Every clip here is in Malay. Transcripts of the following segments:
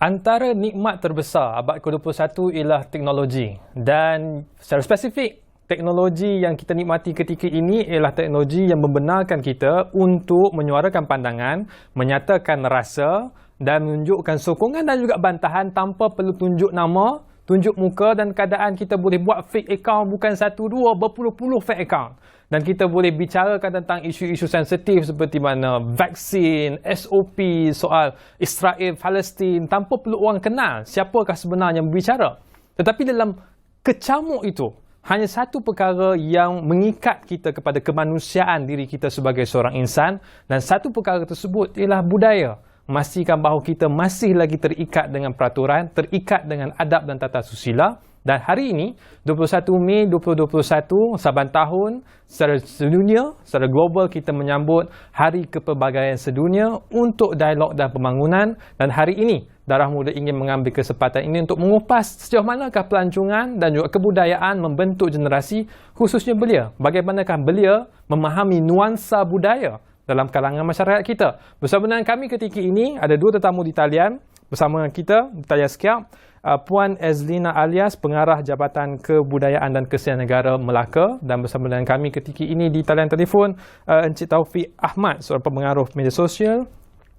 Antara nikmat terbesar abad ke-21 ialah teknologi, dan secara spesifik teknologi yang kita nikmati ketika ini ialah teknologi yang membenarkan kita untuk menyuarakan pandangan, menyatakan rasa dan menunjukkan sokongan dan juga bantahan tanpa perlu tunjuk nama, tunjuk muka, dan keadaan kita boleh buat fake account bukan satu dua, berpuluh-puluh fake account. Dan kita boleh bicarakan tentang isu-isu sensitif seperti mana vaksin, SOP, soal Israel, Palestin tanpa perlu orang kenal siapakah sebenarnya yang berbicara. Tetapi dalam kecamuk itu, hanya satu perkara yang mengikat kita kepada kemanusiaan diri kita sebagai seorang insan, dan satu perkara tersebut ialah budaya. Memastikan bahawa kita masih lagi terikat dengan peraturan, terikat dengan adab dan tata susila. Dan hari ini, 21 Mei 2021, saban tahun, secara sedunia, secara global kita menyambut Hari Kepelbagaian Sedunia untuk dialog dan pembangunan. Dan hari ini, Darah Muda ingin mengambil kesempatan ini untuk mengupas sejauh manakah pelancongan dan juga kebudayaan membentuk generasi, khususnya belia. Bagaimanakah belia memahami nuansa budaya dalam kalangan masyarakat kita. Bersama dengan kami ketika ini, ada dua tetamu di talian. Bersama dengan kita, di talian sekian, Puan Ezlina Alias, Pengarah Jabatan Kebudayaan dan Kesihatan Negara Melaka, dan bersama dengan kami ketika ini di talian telefon Encik Taufik Ahmad, seorang pengaruh media sosial,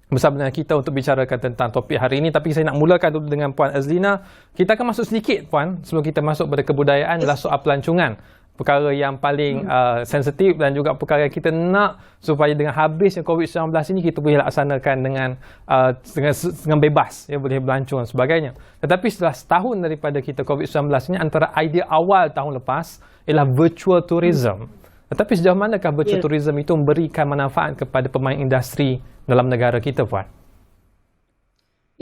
bersama dengan kita untuk bicarakan tentang topik hari ini. Tapi saya nak mulakan dulu dengan Puan Ezlina. Kita akan masuk sedikit, Puan, sebelum kita masuk pada kebudayaan, adalah soal pelancongan. Perkara yang paling sensitif dan juga perkara yang kita nak supaya dengan habisnya COVID-19 ini kita boleh laksanakan dengan bebas, ya, boleh berlancong dan sebagainya. Tetapi setelah setahun daripada kita COVID-19 ini, antara idea awal tahun lepas ialah virtual tourism. Tetapi sejauh manakah virtual tourism itu memberikan manfaat kepada pemain industri dalam negara kita, Puan?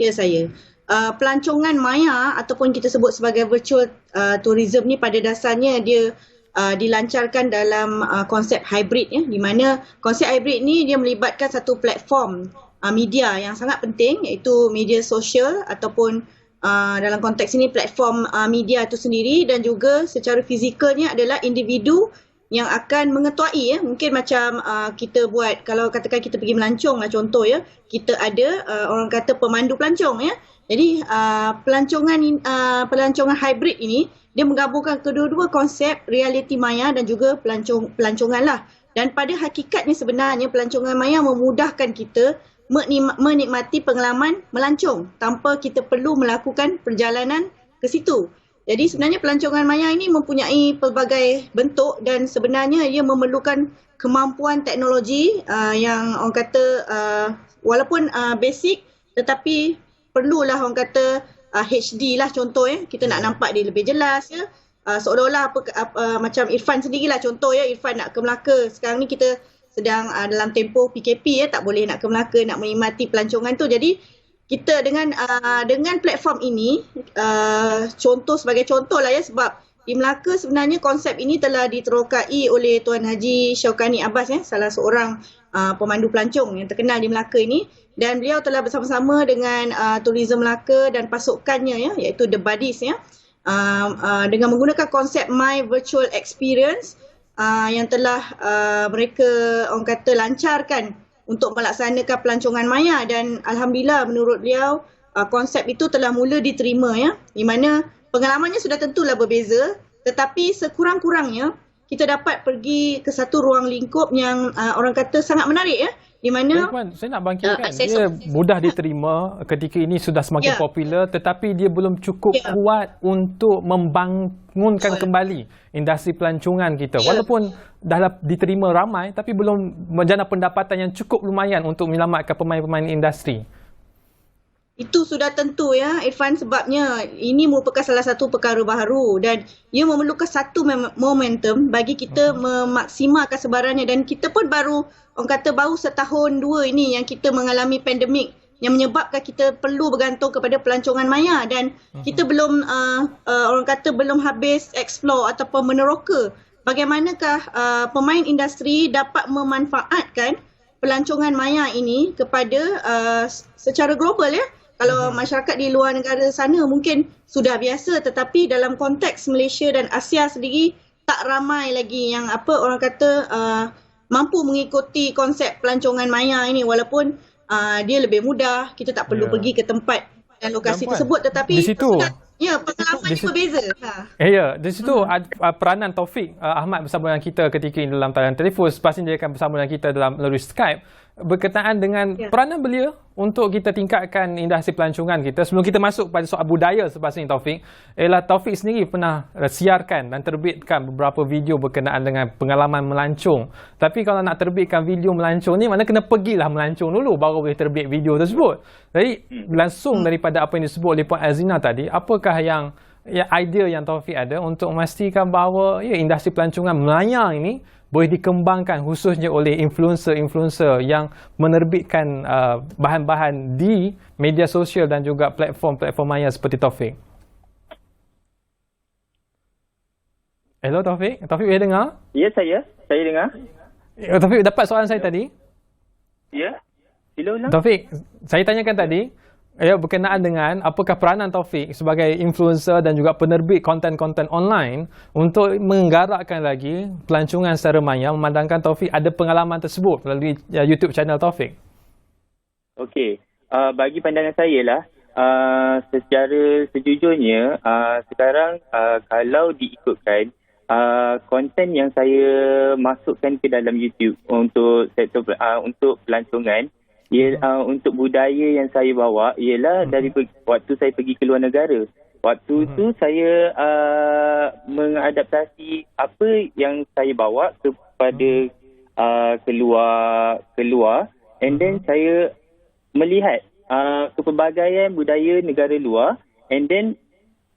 Ya, saya. Pelancongan maya ataupun kita sebut sebagai virtual tourism ni pada dasarnya dia dilancarkan dalam konsep hybrid, ya, di mana konsep hybrid ni dia melibatkan satu platform media yang sangat penting, iaitu media sosial ataupun dalam konteks ini platform media itu sendiri, dan juga secara fizikalnya adalah individu yang akan mengetuai, ya. Mungkin macam kita buat, kalau katakan kita pergi melancong lah contoh, ya, kita ada orang kata pemandu pelancong, ya. Jadi pelancongan hybrid ini dia menggabungkan kedua-dua konsep realiti maya dan juga pelancongan lah. Dan pada hakikatnya sebenarnya pelancongan maya memudahkan kita menikmati pengalaman melancong tanpa kita perlu melakukan perjalanan ke situ. Jadi sebenarnya pelancongan maya ini mempunyai pelbagai bentuk dan sebenarnya ia memerlukan kemampuan teknologi yang orang kata walaupun basic, tetapi perlulah orang kata HD lah contoh, ya. Kita nak nampak dia lebih jelas, ya. Seolah-olah macam Irfan sendirilah contoh, ya. Irfan nak ke Melaka. Sekarang ni kita sedang dalam tempoh PKP, ya, tak boleh nak ke Melaka nak menikmati pelancongan tu. Jadi kita dengan platform ini sebagai contoh lah, ya, sebab di Melaka sebenarnya konsep ini telah diterokai oleh Tuan Haji Syaukani Abbas, ya, salah seorang pemandu pelancong yang terkenal di Melaka ini, dan beliau telah bersama-sama dengan Tourism Melaka dan pasukannya, ya, iaitu The Buddies, ya, dengan menggunakan konsep My Virtual Experience yang telah mereka orang kata lancarkan untuk melaksanakan pelancongan maya, dan alhamdulillah menurut beliau konsep itu telah mula diterima, ya, di mana pengalamannya sudah tentulah berbeza, tetapi sekurang-kurangnya kita dapat pergi ke satu ruang lingkup yang orang kata sangat menarik, ya, di mana saya nak bangkitkan dia mudah diterima ketika ini sudah semakin popular, tetapi dia belum cukup kuat untuk membangunkan kembali industri pelancongan kita. Walaupun dah diterima ramai, tapi belum menjana pendapatan yang cukup lumayan untuk menyelamatkan pemain-pemain industri. Itu sudah tentu, ya, Irfan, sebabnya ini merupakan salah satu perkara baru dan ia memerlukan satu momentum bagi kita memaksimalkan sebarannya, dan kita pun baru setahun dua ini yang kita mengalami pandemik yang menyebabkan kita perlu bergantung kepada pelancongan maya, dan kita belum orang kata belum habis explore ataupun meneroka bagaimanakah pemain industri dapat memanfaatkan pelancongan maya ini kepada secara global, ya. Kalau masyarakat di luar negara sana mungkin sudah biasa, tetapi dalam konteks Malaysia dan Asia sendiri tak ramai lagi yang orang kata mampu mengikuti konsep pelancongan maya ini, walaupun dia lebih mudah, kita tak perlu pergi ke tempat dan lokasi Dan Puan, tersebut, tetapi di situ pengalamannya berbeza. di situ peranan Taufik Ahmad bersama dengan kita ketika ini dalam talian telefon, selepas ini dia akan bersama dengan kita dalam melalui Skype berkenaan dengan peranan belia untuk kita tingkatkan industri pelancongan kita. Sebelum kita masuk pada soal budaya selepas ini Taufik, ialah Taufik sendiri pernah siarkan dan terbitkan beberapa video berkenaan dengan pengalaman melancong. Tapi kalau nak terbitkan video melancong ni, mana kena pergilah melancong dulu baru boleh terbit video tersebut. Jadi langsung daripada apa yang disebut oleh Puan Azina tadi, apakah yang idea yang Taufik ada untuk memastikan bahawa industri pelancongan melayang ini boleh dikembangkan khususnya oleh influencer-influencer yang menerbitkan bahan-bahan di media sosial dan juga platform-platform maya seperti Taufik. Hello Taufik, Taufik boleh dengar? Ya, saya dengar. Taufik dapat soalan saya tadi? Ya, sila ulang. Taufik, saya tanyakan tadi, berkenaan dengan apakah peranan Taufik sebagai influencer dan juga penerbit konten-konten online untuk menggerakkan lagi pelancongan secara maya, memandangkan Taufik ada pengalaman tersebut melalui YouTube channel Taufik. Okey, bagi pandangan saya lah, secara sejujurnya, sekarang kalau diikutkan, konten yang saya masukkan ke dalam YouTube untuk sektor untuk pelancongan, untuk budaya yang saya bawa ialah dari waktu saya pergi ke luar negara. Waktu tu saya mengadaptasi apa yang saya bawa kepada keluar and then saya melihat kepelbagaian budaya negara luar and then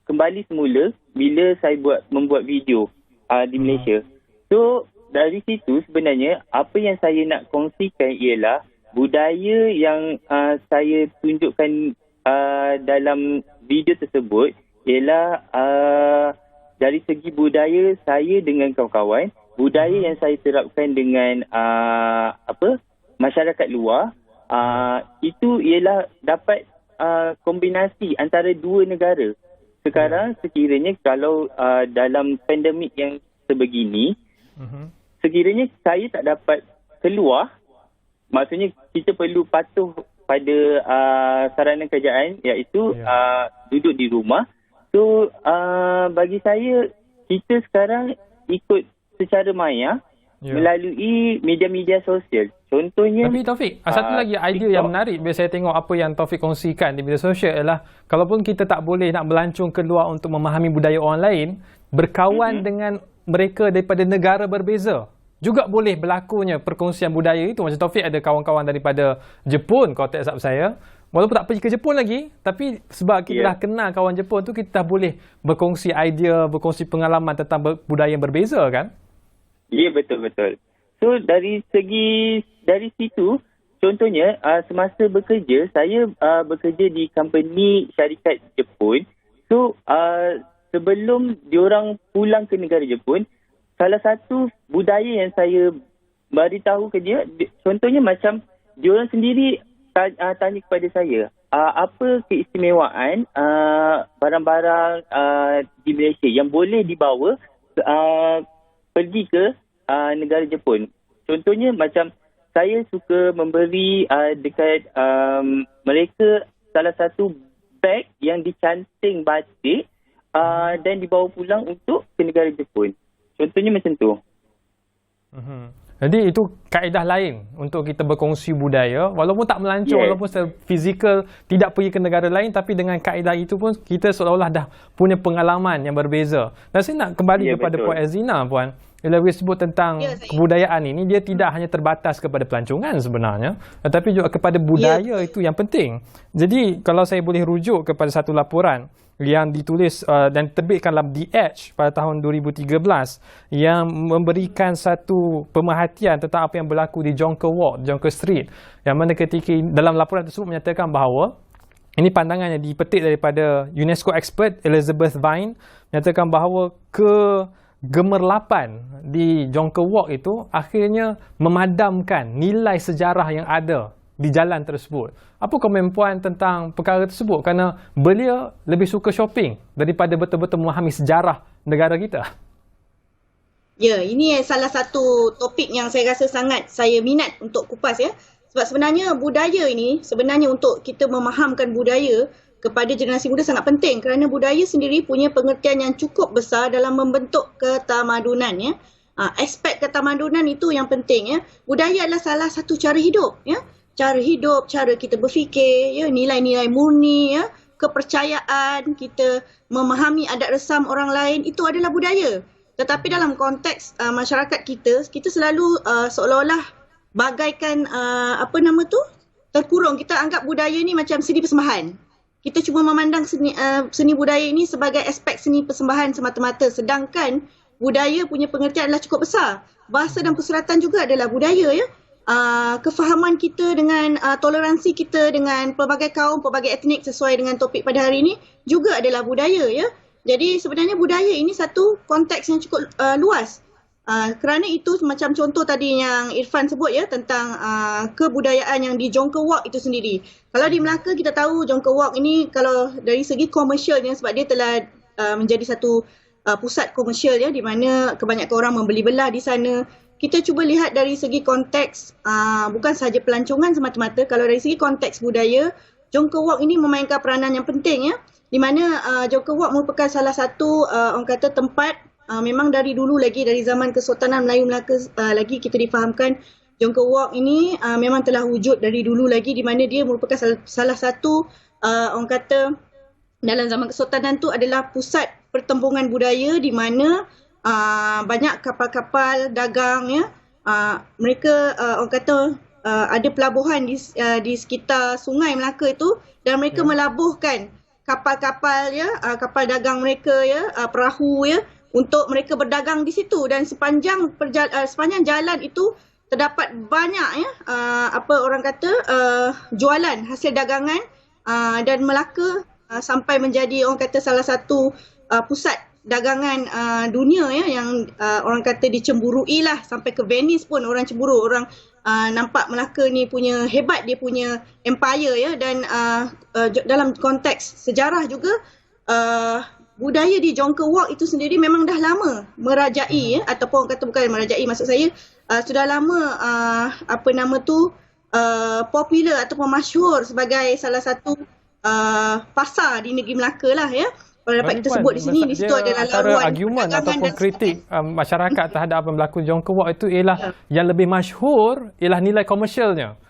kembali semula bila saya membuat video di Malaysia. So dari situ sebenarnya apa yang saya nak kongsikan ialah budaya yang saya tunjukkan dalam video tersebut ialah dari segi budaya saya dengan kawan-kawan, budaya yang saya terapkan dengan masyarakat luar, itu ialah dapat kombinasi antara dua negara. Sekarang sekiranya kalau dalam pandemik yang sebegini, sekiranya saya tak dapat keluar, maksudnya kita perlu patuh pada saranan kerajaan iaitu duduk di rumah. So bagi saya kita sekarang ikut secara maya melalui media-media sosial. Contohnya, tapi Taufik, satu lagi idea yang menarik bila saya tengok apa yang Taufik kongsikan di media sosial ialah kalaupun kita tak boleh nak melancong keluar untuk memahami budaya orang lain, berkawan dengan mereka daripada negara berbeza juga boleh berlakunya perkongsian budaya itu. Macam Taufik ada kawan-kawan daripada Jepun, kalau tak silap saya. Walaupun tak pergi ke Jepun lagi, tapi sebab kita dah kenal kawan Jepun tu, kita dah boleh berkongsi idea, berkongsi pengalaman tentang budaya yang berbeza kan? Ya, betul-betul. So dari situ, contohnya semasa bekerja, saya bekerja di company syarikat Jepun. So sebelum diorang pulang ke negara Jepun, salah satu budaya yang saya beritahu ke dia, contohnya macam diorang sendiri tanya kepada saya, apa keistimewaan barang-barang di Malaysia yang boleh dibawa pergi ke negara Jepun. Contohnya macam saya suka memberi dekat mereka salah satu beg yang dicanting batik dan dibawa pulang untuk ke negara Jepun. Contohnya macam tu. Jadi itu kaedah lain untuk kita berkongsi budaya. Walaupun tak melancong, walaupun secara fizikal tidak pergi ke negara lain, tapi dengan kaedah itu pun kita seolah-olah dah punya pengalaman yang berbeza. Dan saya nak kembali kepada Puan Azina, Puan. Bila kita sebut tentang kebudayaan ini, dia tidak hanya terbatas kepada pelancongan sebenarnya, tetapi juga kepada budaya itu yang penting. Jadi kalau saya boleh rujuk kepada satu laporan yang ditulis dan diterbitkan dalam The Edge pada tahun 2013 yang memberikan satu pemerhatian tentang apa yang berlaku di Jonker Walk, Jonker Street, yang mana ketika dalam laporan tersebut menyatakan bahawa ini pandangan yang dipetik daripada UNESCO expert Elizabeth Vine, menyatakan bahawa kegemerlapan di Jonker Walk itu akhirnya memadamkan nilai sejarah yang ada di jalan tersebut. Apa komen Puan tentang perkara tersebut? Kerana belia lebih suka shopping daripada betul-betul memahami sejarah negara kita. Ya, ini salah satu topik yang saya rasa sangat saya minat untuk kupas ya. Sebab sebenarnya budaya ini, sebenarnya untuk kita memahamkan budaya, kepada generasi muda sangat penting kerana budaya sendiri punya pengertian yang cukup besar dalam membentuk ketamadunan ya. Aspek ketamadunan itu yang penting ya. Budaya adalah salah satu cara hidup ya. Cara hidup, cara kita berfikir ya, nilai-nilai murni ya, kepercayaan, kita memahami adat resam orang lain, itu adalah budaya. Tetapi dalam konteks masyarakat kita selalu seolah-olah bagaikan terkurung. Kita anggap budaya ni macam seni persembahan. Kita cuma memandang seni budaya ini sebagai aspek seni persembahan semata-mata. Sedangkan budaya punya pengertian adalah cukup besar. Bahasa dan persuratan juga adalah budaya ya. Kefahaman kita dengan toleransi kita dengan pelbagai kaum, pelbagai etnik sesuai dengan topik pada hari ini juga adalah budaya ya. Jadi sebenarnya budaya ini satu konteks yang cukup luas. Kerana itu macam contoh tadi yang Irfan sebut ya tentang kebudayaan yang di Jongke Wak itu sendiri. Kalau di Melaka kita tahu Jongke Wak ini kalau dari segi komersialnya sebab dia telah menjadi satu pusat komersial ya di mana kebanyakan orang membeli belah di sana. Kita cuba lihat dari segi konteks bukan sahaja pelancongan semata-mata, kalau dari segi konteks budaya Jongke Wak ini memainkan peranan yang penting ya. Di mana Jongke Wak merupakan salah satu orang kata tempat memang dari dulu lagi, dari zaman Kesultanan Melayu Melaka lagi kita difahamkan Jongke Wak ini memang telah wujud dari dulu lagi di mana dia merupakan salah satu orang kata dalam zaman Kesultanan tu adalah pusat pertembungan budaya di mana banyak kapal-kapal dagang ya. Mereka orang kata ada pelabuhan di sekitar Sungai Melaka itu dan mereka melabuhkan kapal-kapal ya, kapal dagang mereka ya, perahu ya, untuk mereka berdagang di situ dan sepanjang jalan itu terdapat banyak ya orang kata jualan hasil dagangan dan Melaka sampai menjadi orang kata salah satu pusat dagangan dunia ya yang orang kata dicemburui lah, sampai ke Venice pun orang cemburu, orang nampak Melaka ni punya hebat, dia punya empire ya. Dan dalam konteks sejarah juga budaya di Jongke Wak itu sendiri memang dah lama merajai ya, ataupun orang kata bukan merajai, maksud saya sudah lama popular ataupun masyhur sebagai salah satu pasar di negeri Melaka lah ya. Kalau dapat kita sebut di sini, di situ adalah laruan argumen ataupun kritik masyarakat terhadap apa yang berlaku Jongke Wak itu ialah yang lebih masyhur ialah nilai komersialnya.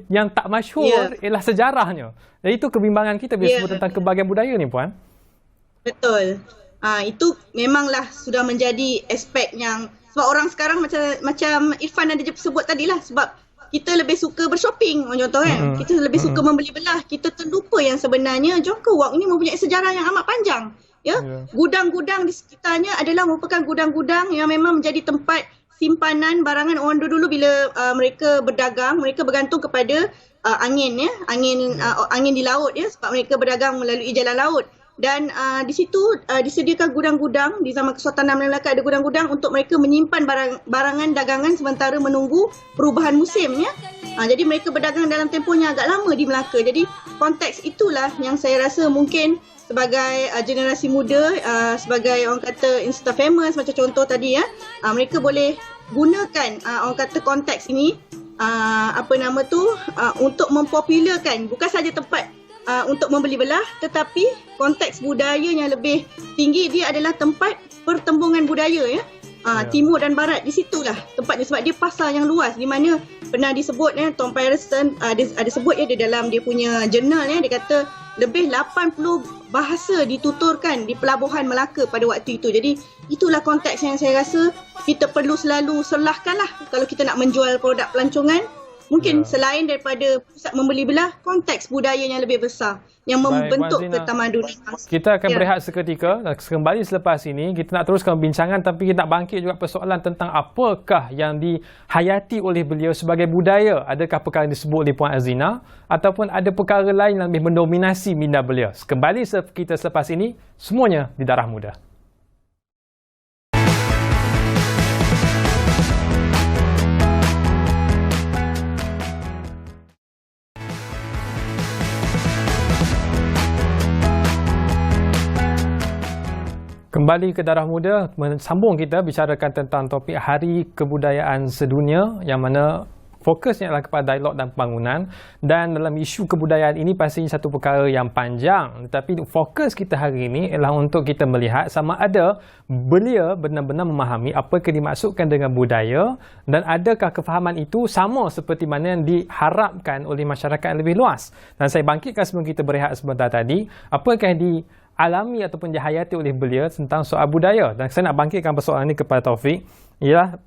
Yang tak masyhur ialah sejarahnya. Dan itu kebimbangan kita bila sebut tentang kebahagiaan budaya ni puan. Betul. Itu memanglah sudah menjadi aspek yang sebab orang sekarang macam Irfan ada sebut tadilah, sebab kita lebih suka bershopping, contoh kan. Kita lebih suka membeli belah. Kita terlupa yang sebenarnya Jongke Wak ini mempunyai sejarah yang amat panjang. Ya, gudang-gudang di sekitarnya adalah merupakan gudang-gudang yang memang menjadi tempat simpanan barangan orang dulu bila mereka berdagang, mereka bergantung kepada angin ya, angin di laut ya, sebab mereka berdagang melalui jalan laut. Dan di situ disediakan gudang-gudang di zaman Kesultanan Melaka, ada gudang-gudang untuk mereka menyimpan barangan dagangan sementara menunggu perubahan musim ya. Jadi mereka berdagang dalam tempoh yang agak lama di Melaka. Jadi konteks itulah yang saya rasa mungkin sebagai generasi muda, sebagai orang kata Insta famous macam contoh tadi ya, mereka boleh gunakan orang kata konteks ini untuk mempopularkan bukan saja tempat untuk membeli belah, tetapi konteks budayanya lebih tinggi. Dia adalah tempat pertembungan budaya ya. Timur dan Barat, di situlah tempatnya sebab dia pasar yang luas, di mana pernah disebut ya, Tom Patterson ada sebut ya di dalam dia punya jurnal ya, dia kata lebih 80 bahasa dituturkan di pelabuhan Melaka pada waktu itu. Jadi itulah konteks yang saya rasa kita perlu selalu selahkanlah kalau kita nak menjual produk pelancongan. Mungkin selain daripada pusat membeli belah, konteks budaya yang lebih besar yang membentuk ketamadunan. Kita akan berehat seketika. Kembali selepas ini, kita nak teruskan perbincangan tapi kita nak bangkit juga persoalan tentang apakah yang dihayati oleh beliau sebagai budaya. Adakah perkara yang disebut oleh Puan Azina ataupun ada perkara lain yang lebih mendominasi minda beliau. Kembali kita selepas ini, semuanya di Darah Muda. Kembali ke Darah Muda, sambung kita bicarakan tentang topik Hari Kebudayaan Sedunia yang mana fokusnya adalah kepada dialog dan pembangunan, dan dalam isu kebudayaan ini pastinya satu perkara yang panjang, tetapi fokus kita hari ini ialah untuk kita melihat sama ada belia benar-benar memahami apa yang dimaksudkan dengan budaya dan adakah kefahaman itu sama seperti mana yang diharapkan oleh masyarakat yang lebih luas. Dan saya bangkitkan sebelum kita berehat sebentar tadi, apakah yang dialami ataupun dihayati oleh belia tentang soal budaya. Dan saya nak bangkitkan persoalan ini kepada Taufik, ialah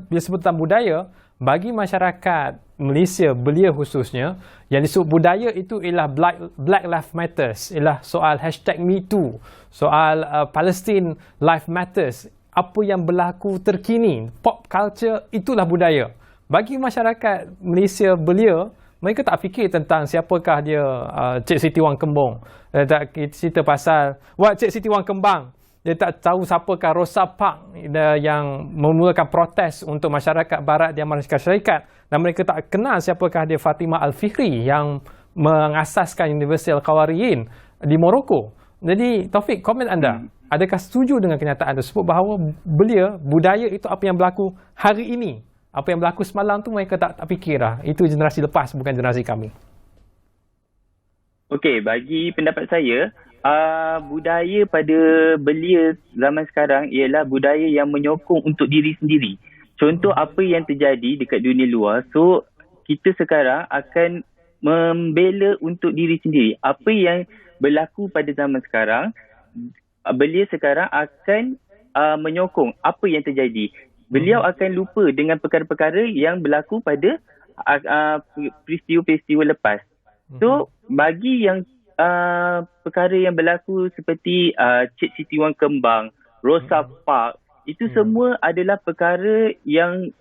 bila sebut tentang budaya, bagi masyarakat Malaysia, belia khususnya, yang disebut budaya itu ialah Black Lives Matters, ialah soal #MeToo, soal Palestine Lives Matters, apa yang berlaku terkini, pop culture, itulah budaya. Bagi masyarakat Malaysia belia, mereka tak fikir tentang siapakah dia Cik Siti Wang Kembang. Tak cerita pasal Cik Siti Wang Kembang. Dia tak tahu siapakah Rosa Parks yang memulakan protes untuk masyarakat barat di Amerika Syarikat. Dan mereka tak kenal siapakah dia Fatimah Al-Fihri yang mengasaskan Universiti Al-Qawariyin di Morocco. Jadi Taufik, komen anda. Adakah setuju dengan kenyataan tersebut bahawa belia, budaya itu apa yang berlaku hari ini? Apa yang berlaku semalam tu mereka tak fikir lah. Itu generasi lepas, bukan generasi kami. Okey, bagi pendapat saya, budaya pada belia zaman sekarang ialah budaya yang menyokong untuk diri sendiri. Contoh apa yang terjadi dekat dunia luar, so kita sekarang akan membela untuk diri sendiri. Apa yang berlaku pada zaman sekarang, belia sekarang akan menyokong apa yang terjadi. Beliau akan lupa dengan perkara-perkara yang berlaku pada peristiwa-peristiwa lepas. So, bagi yang perkara yang berlaku seperti Cik Siti Wang Kembang, Rosa Parks, itu semua adalah perkara yang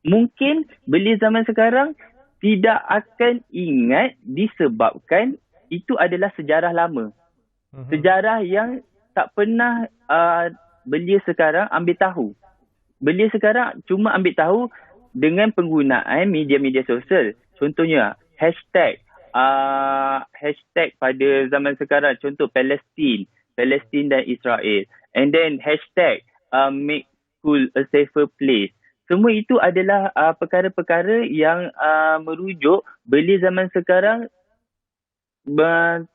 mungkin belia zaman sekarang tidak akan ingat disebabkan itu adalah sejarah lama. Sejarah yang tak pernah belia sekarang ambil tahu. Belia sekarang cuma ambil tahu dengan penggunaan media-media sosial. Contohnya, hashtag pada zaman sekarang. Contoh, Palestin dan Israel. And then, hashtag make school a safer place. Semua itu adalah perkara-perkara yang merujuk belia zaman sekarang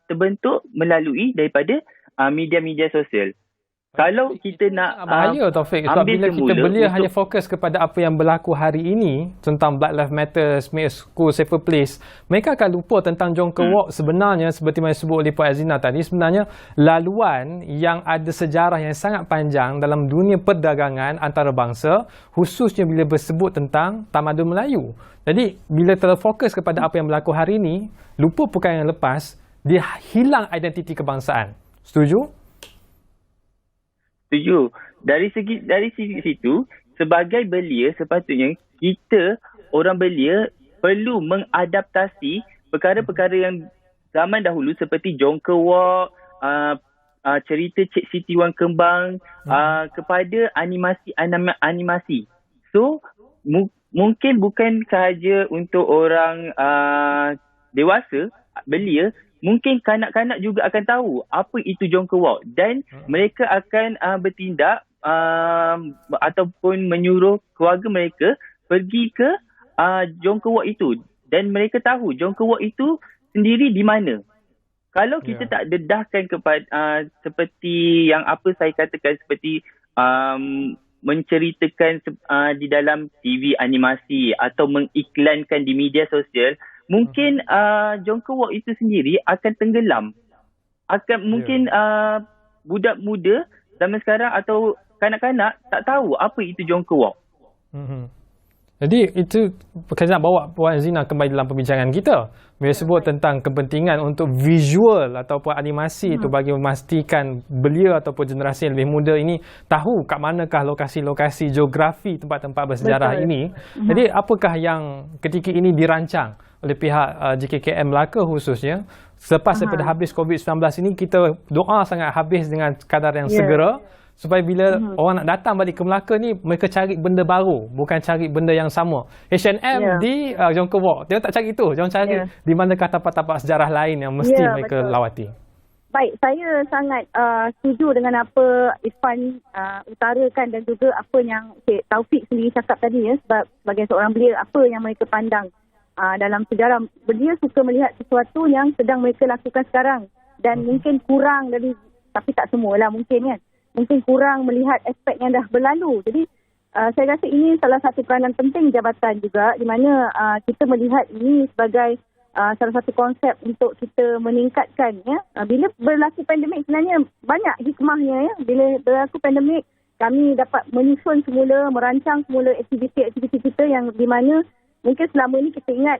terbentuk melalui daripada media-media sosial. Kalau kita nak bahaya Taufik, sebab bila kita belia hanya fokus kepada apa yang berlaku hari ini tentang Black Lives Matter, Make School Safer Place, mereka akan lupa tentang Jongke Walk sebenarnya seperti yang disebut oleh Puan Azina tadi, sebenarnya laluan yang ada sejarah yang sangat panjang dalam dunia perdagangan antarabangsa, khususnya bila bersebut tentang tamadun Melayu. Jadi bila terfokus kepada apa yang berlaku hari ini, lupa perkara yang lepas, dia hilang identiti kebangsaan. Setuju? Setuju. Dari segi situ, sebagai belia sepatutnya kita orang belia perlu mengadaptasi perkara-perkara yang zaman dahulu seperti Jongke Walk, cerita Cik Siti Wang Kembang kepada animasi. So mungkin bukan sahaja untuk orang dewasa belia, mungkin kanak-kanak juga akan tahu apa itu Jongke Walk dan mereka akan bertindak ataupun menyuruh keluarga mereka pergi ke Jongke Walk itu dan mereka tahu Jongke Walk itu sendiri di mana. Kalau kita tak dedahkan kepada seperti yang apa saya katakan seperti menceritakan di dalam TV animasi atau mengiklankan di media sosial, mungkin Jongke Walk itu sendiri akan tenggelam. Mungkin budak muda zaman sekarang atau kanak-kanak tak tahu apa itu Jongke Walk. Jadi itu saya nak bawa Puan Zina kembali dalam perbincangan kita. Bila sebut tentang kepentingan untuk visual ataupun animasi itu bagi memastikan belia ataupun generasi yang lebih muda ini tahu kat manakah lokasi-lokasi geografi tempat-tempat bersejarah ini. Jadi apakah yang ketika ini dirancang oleh pihak JKKM Melaka khususnya selepas daripada habis COVID-19 ini, kita doa sangat habis dengan kadar yang segera supaya bila orang nak datang balik ke Melaka ni, mereka cari benda baru, bukan cari benda yang sama. H&M di Jongke Walk, dia tak cari itu. Jangan cari di manakah tapak-tapak sejarah lain yang mesti mereka lawati. Baik, saya sangat setuju dengan apa Irfan utarakan dan juga apa yang Cik Taufik sendiri cakap tadi ya, sebab sebagai seorang belia apa yang mereka pandang dalam sejarah. Belia suka melihat sesuatu yang sedang mereka lakukan sekarang dan mungkin kurang dari, tapi tak semualah mungkin kan, mungkin kurang melihat aspek yang dah berlalu. Jadi saya rasa ini salah satu peranan penting jabatan juga, di mana kita melihat ini sebagai salah satu konsep untuk kita meningkatkan ya. Bila berlaku pandemik sebenarnya banyak hikmahnya ya. Bila berlaku pandemik kami dapat menyusun semula, merancang semula aktiviti-aktiviti kita yang di mana mungkin selama ini kita ingat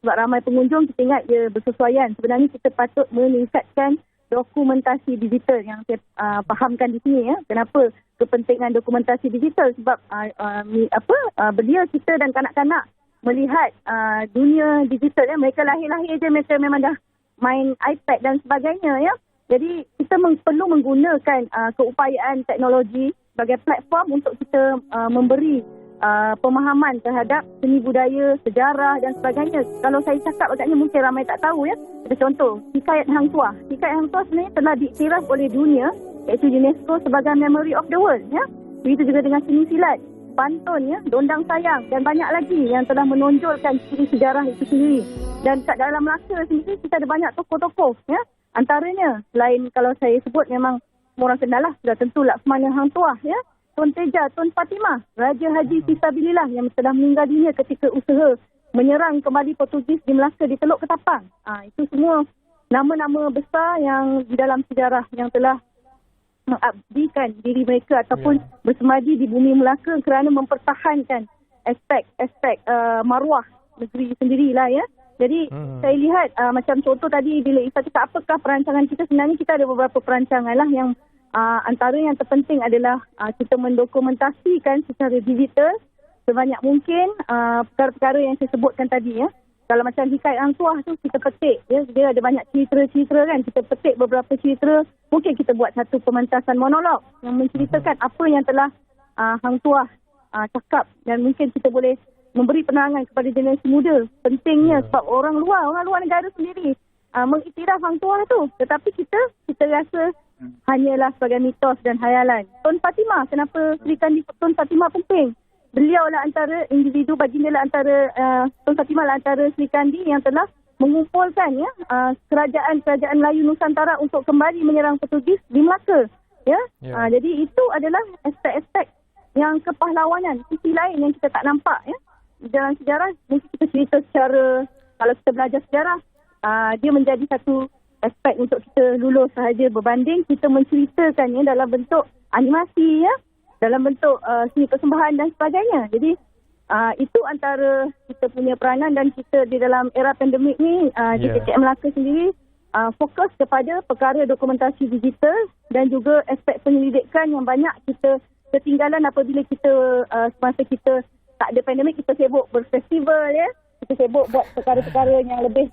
sebab ramai pengunjung kita ingat dia bersesuaian. Sebenarnya kita patut meningkatkan dokumentasi digital yang saya fahamkan di sini ya. Kenapa kepentingan dokumentasi digital? Sebab belia kita dan kanak-kanak melihat dunia digital ya, mereka lahir-lahir je mereka memang dah main iPad dan sebagainya ya. Jadi kita perlu menggunakan keupayaan teknologi sebagai platform untuk kita memberi pemahaman terhadap seni budaya, sejarah dan sebagainya. Kalau saya cakap agaknya mungkin ramai tak tahu ya. Ada contoh, Hikayat Hang Tuah. Hikayat Hang Tuah sebenarnya telah diiktiraf oleh dunia, iaitu UNESCO sebagai Memory of the World ya. Begitu juga dengan seni silat, pantun ya, dondang sayang dan banyak lagi yang telah menonjolkan ciri sejarah itu sendiri. Dan kat dalam Melaka sendiri kita ada banyak tokoh-tokoh ya. Antaranya selain kalau saya sebut memang orang kenal lah, sudah tentu Laksmana Hang Tuah ya, Tun Teja, Tun Fatimah, Raja Haji Fisabilillah yang telah meninggal dunia ketika usaha menyerang kembali Portugis di Melaka di Teluk Ketapang. Itu semua nama-nama besar yang di dalam sejarah yang telah mengabdikan diri mereka ataupun bersemadi di bumi Melaka kerana mempertahankan aspek maruah negeri sendirilah ya. Jadi saya lihat macam contoh tadi bila Ifah cakap apakah perancangan kita, sebenarnya kita ada beberapa perancangan lah yang antara yang terpenting adalah kita mendokumentasikan secara digital sebanyak mungkin perkara-perkara yang saya sebutkan tadi ya. Kalau macam Hikayat Hang Tuah tu kita petik ya, dia ada banyak cerita-cerita kan, kita petik beberapa cerita, mungkin kita buat satu pementasan monolog yang menceritakan apa yang telah Hang Tuah cakap dan mungkin kita boleh memberi penerangan kepada generasi muda pentingnya sebab orang luar negara sendiri mengiktiraf Hang Tuah tu, tetapi kita rasa hanyalah sebagai mitos dan khayalan. Tun Fatimah, kenapa Sri Kandi Tun Fatimah penting? Beliau lah antara individu, baginda lah antara Tun Fatimah lah antara Sri Kandi yang telah mengumpulkan ya kerajaan Melayu Nusantara untuk kembali menyerang Portugis di Melaka ya. Jadi itu adalah aspek-aspek yang kepahlawanan, sisi lain yang kita tak nampak ya. Dalam sejarah mungkin kita cerita secara, kalau kita belajar sejarah dia menjadi satu aspek untuk kita lulus sahaja, berbanding kita menceritakannya dalam bentuk animasi ya, dalam bentuk seni persembahan dan sebagainya. Jadi itu antara kita punya peranan dan kita di dalam era pandemik ni di KKM Melaka sendiri fokus kepada perkara dokumentasi digital dan juga aspek penyelidikan yang banyak kita ketinggalan apabila kita semasa kita tak ada pandemik, kita sibuk berfestival ya, kita sibuk buat perkara-perkara yang lebih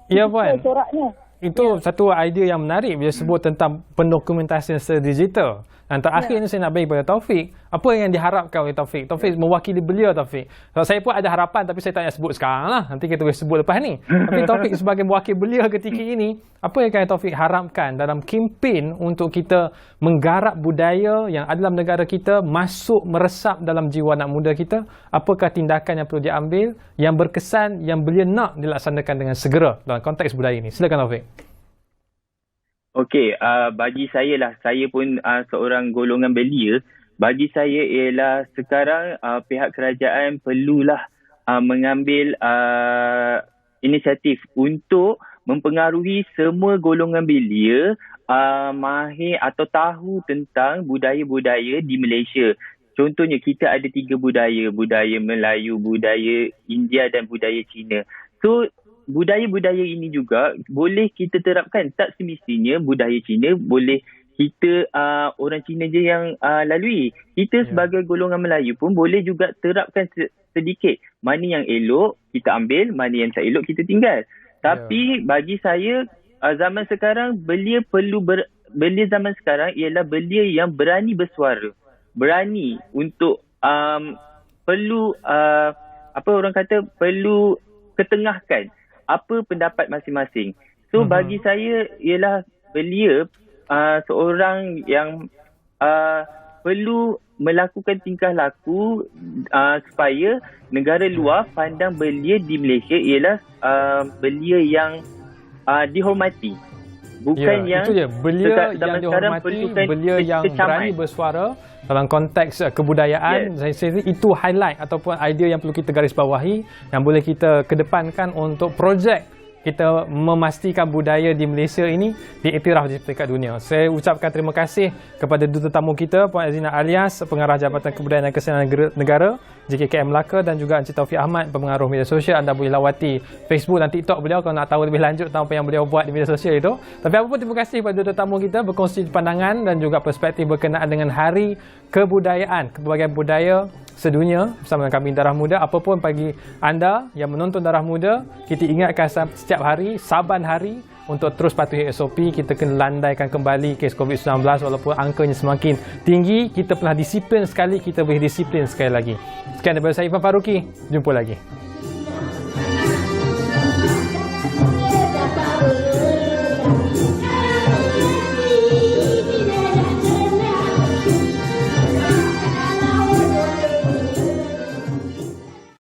coraknya. Itu satu idea yang menarik bila sebut tentang pendokumentasian secara digital. Dan terakhir ni saya nak bagi kepada Taufik, apa yang diharapkan oleh Taufik? Taufik mewakili belia Taufik. Saya pun ada harapan tapi saya tak nak sebut sekarang lah. Nanti kita boleh sebut lepas ni. Tapi Taufik sebagai mewakili belia ketika ini, apa yang akan Taufik harapkan dalam kempen untuk kita menggarap budaya yang ada dalam negara kita masuk meresap dalam jiwa anak muda kita? Apakah tindakan yang perlu diambil yang berkesan, yang belia nak dilaksanakan dengan segera dalam konteks budaya ini? Silakan Taufik. Okey, bagi saya lah, saya pun seorang golongan belia. Bagi saya ialah sekarang pihak kerajaan perlulah mengambil inisiatif untuk mempengaruhi semua golongan belia mahir atau tahu tentang budaya-budaya di Malaysia. Contohnya kita ada 3 budaya Melayu, budaya India dan budaya Cina. So budaya-budaya ini juga boleh kita terapkan. Tak semestinya budaya Cina boleh kita orang Cina je yang lalui. Kita sebagai golongan Melayu pun boleh juga terapkan sedikit. Mana yang elok kita ambil, mana yang tak elok kita tinggal. Tapi bagi saya zaman sekarang belia zaman sekarang ialah belia yang berani bersuara. Berani untuk perlu perlu ketengahkan apa pendapat masing-masing. So bagi saya ialah belia seorang yang perlu melakukan tingkah laku supaya negara luar pandang belia di Malaysia ialah belia yang dihormati. Bukan yang itu je, belia yang dihormati, perlukan belia yang kecaman. berani bersuara dalam konteks kebudayaan. Saya rasa itu highlight ataupun idea yang perlu kita garis bawahi, yang boleh kita kedepankan untuk projek kita memastikan budaya di Malaysia ini diiktiraf di peringkat dunia. Saya ucapkan terima kasih kepada duta tamu kita, Puan Azina Alias, Pengarah Jabatan Kebudayaan dan Kesenian Negara JKKM Melaka, dan juga Encik Taufik Ahmad, Pengaruh Media Sosial. Anda boleh lawati Facebook dan TikTok beliau kalau nak tahu lebih lanjut tentang apa yang beliau buat di media sosial itu. Tapi apapun, terima kasih kepada duta tamu kita berkongsi pandangan dan juga perspektif berkenaan dengan Hari Kebudayaan, Pelbagai Budaya Sedunia bersama dengan kami Darah Muda. Apapun bagi anda yang menonton Darah Muda, kita ingatkan setiap hari, saban hari, untuk terus patuhi SOP. Kita kena landaikan kembali kes COVID-19 walaupun angkanya semakin tinggi. Kita pernah disiplin sekali, kita boleh disiplin sekali lagi. Sekian daripada saya, Irfan Faruqi. Jumpa lagi.